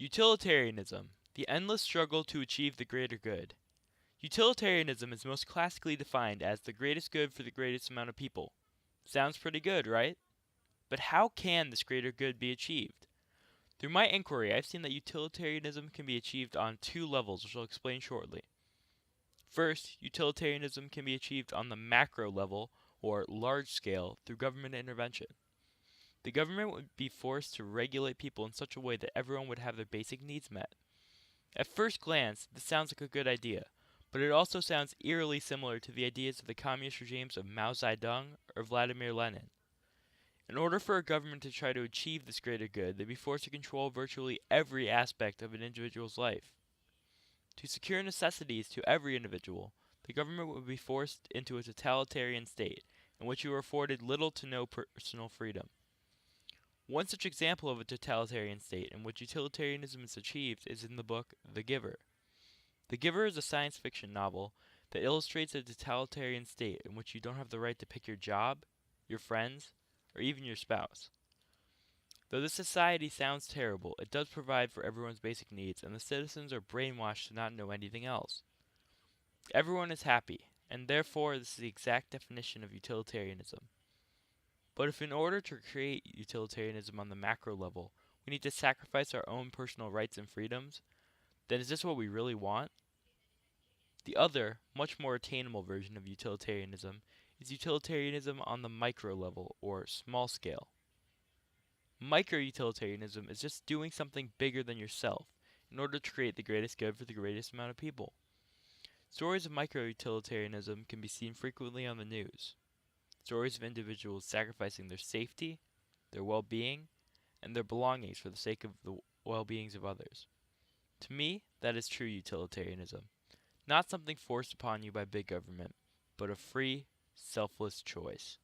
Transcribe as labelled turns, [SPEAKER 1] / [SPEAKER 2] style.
[SPEAKER 1] Utilitarianism, the endless struggle to achieve the greater good. Utilitarianism is most classically defined as the greatest good for the greatest amount of people. Sounds pretty good, right? But how can this greater good be achieved? Through my inquiry, I've seen that utilitarianism can be achieved on two levels, which I'll explain shortly. First, utilitarianism can be achieved on the macro level, or large scale, through government intervention. The government would be forced to regulate people in such a way that everyone would have their basic needs met. At first glance, this sounds like a good idea, but it also sounds eerily similar to the ideas of the communist regimes of Mao Zedong or Vladimir Lenin. In order for a government to try to achieve this greater good, they'd be forced to control virtually every aspect of an individual's life. To secure necessities to every individual, the government would be forced into a totalitarian state in which you were afforded little to no personal freedom. One such example of a totalitarian state in which utilitarianism is achieved is in the book The Giver. The Giver is a science fiction novel that illustrates a totalitarian state in which you don't have the right to pick your job, your friends, or even your spouse. Though this society sounds terrible, it does provide for everyone's basic needs, and the citizens are brainwashed to not know anything else. Everyone is happy, and therefore this is the exact definition of utilitarianism. But if in order to create utilitarianism on the macro level, we need to sacrifice our own personal rights and freedoms, then is this what we really want? The other, much more attainable version of utilitarianism is utilitarianism on the micro level, or small scale. Micro-utilitarianism is just doing something bigger than yourself in order to create the greatest good for the greatest amount of people. Stories of micro-utilitarianism can be seen frequently on the news. Stories of individuals sacrificing their safety, their well-being, and their belongings for the sake of the well-beings of others. To me, that is true utilitarianism. Not something forced upon you by big government, but a free, selfless choice.